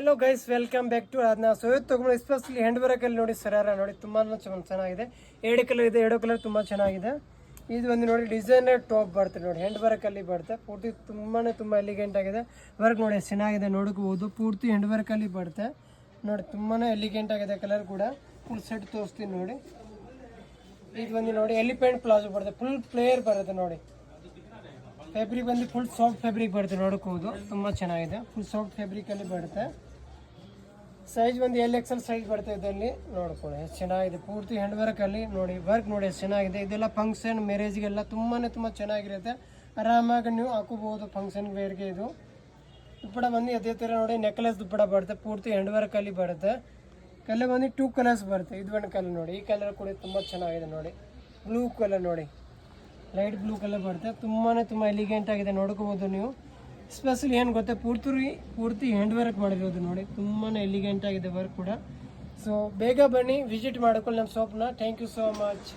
Hello guys, welcome back to ಅದನ್ನ ಸೋಯತ್ ತಗೊಂಡು ಎಸ್ಪೆಷಲಿ ಹ್ಯಾಂಡ್ ವರ್ಕಲ್ಲಿ ನೋಡಿ ಸರಾರ ನೋಡಿ ತುಂಬಾ ಚೆನ್ನಾಗಿದೆ. 2 ಕಲರ್ ಇದೆ, 2 ಕಲರ್ ತುಂಬ ಚೆನ್ನಾಗಿದೆ. ಇದು ಒಂದು ನೋಡಿ ಡಿಸೈನರ್ ಟಾಪ್ ಬರುತ್ತೆ ನೋಡಿ, ಹ್ಯಾಂಡ್ ವರ್ಕಲ್ಲಿ ಬರುತ್ತೆ. ಪೂರ್ತಿ ತುಂಬ ಎಲಿಗೆಂಟ್ ಆಗಿದೆ. ವರ್ಕ್ ನೋಡಿ ಎಷ್ಟು ಚೆನ್ನಾಗಿದೆ ನೋಡ್ಕೋಬೋದು. ಪೂರ್ತಿ ಹ್ಯಾಂಡ್ ವರ್ಕಲ್ಲಿ ಬರುತ್ತೆ ನೋಡಿ, ತುಂಬಾ ಎಲಿಗೆಂಟ್ ಆಗಿದೆ. ಕಲರ್ ಕೂಡ ಫುಲ್ ಸೆಟ್ ತೋರಿಸ್ತೀನಿ ನೋಡಿ. ಇದು ಬಂದು ನೋಡಿ ಎಲಿಫೆಂಟ್ ಪ್ಲಾಜೋ ಬರುತ್ತೆ, ಫುಲ್ ಪ್ಲೇಯರ್ ಬರುತ್ತೆ ನೋಡಿ. ಫ್ಯಾಬ್ರಿಕ್ ಬಂದು ಫುಲ್ ಸಾಫ್ಟ್ ಫ್ಯಾಬ್ರಿಕ್ ಬರುತ್ತೆ ನೋಡ್ಕೋಬೋದು, ತುಂಬ ಚೆನ್ನಾಗಿದೆ. ಫುಲ್ ಸಾಫ್ಟ್ ಫ್ಯಾಬ್ರಿಕಲ್ಲಿ ಬರುತ್ತೆ. ಸೈಜ್ ಬಂದು LXL ಸೈಜ್ ಬರುತ್ತೆ ಇದರಲ್ಲಿ ನೋಡ್ಕೊಳ್ಳಿ, ಎಷ್ಟು ಚೆನ್ನಾಗಿದೆ. ಪೂರ್ತಿ ಹ್ಯಾಂಡ್ ವರ್ಕಲ್ಲಿ ನೋಡಿ, ವರ್ಕ್ ನೋಡಿ ಎಷ್ಟು ಚೆನ್ನಾಗಿದೆ. ಇದೆಲ್ಲ ಫಂಕ್ಷನ್ ಮ್ಯಾರೇಜ್ಗೆಲ್ಲ ತುಂಬ ಚೆನ್ನಾಗಿರುತ್ತೆ. ಆರಾಮಾಗಿ ನೀವು ಹಾಕೋಬಹುದು ಫಂಕ್ಷನ್ ವೇರ್ಗೆ. ಇದು ದುಪ್ಪಡ ಬಂದು ಅದೇ ಥರ ನೋಡಿ ನೆಕ್ಲೆಸ್ ದುಪ್ಪಡ ಬರುತ್ತೆ, ಪೂರ್ತಿ ಹ್ಯಾಂಡ್ ವರ್ಕಲ್ಲಿ ಬರುತ್ತೆ. ಕಲರ್ ಬಂದು 2 ಕಲರ್ಸ್ ಬರುತ್ತೆ. ಇದು ಒಂದು ಕಲರ್ ನೋಡಿ, ಈ ಕಲರ್ ಕೂಡ ತುಂಬ ಚೆನ್ನಾಗಿದೆ ನೋಡಿ. ಬ್ಲೂ ಕಲರ್ ನೋಡಿ, ಲೈಟ್ ಬ್ಲೂ ಕಲರ್ ಬರುತ್ತೆ. ತುಂಬ ಎಲಿಗೆಂಟ್ ಆಗಿದೆ ನೋಡ್ಕೋಬೋದು ನೀವು. ಸ್ಪೆಷಲ್ ಏನು ಗೊತ್ತಾ, ಪೂರ್ತಿ ಹ್ಯಾಂಡ್ ವರ್ಕ್ ಮಾಡಿರೋದು ನೋಡಿ, ತುಂಬಾ ಎಲಿಗೆಂಟ್ ಆಗಿದೆ ವರ್ಕ್ ಕೂಡ. ಸೊ ಬೇಗ ಬನ್ನಿ, ವಿಸಿಟ್ ಮಾಡ್ಕೊಳ್ಳಿ ನಮ್ಮ ಶಾಪ್ನ. Thank you so much.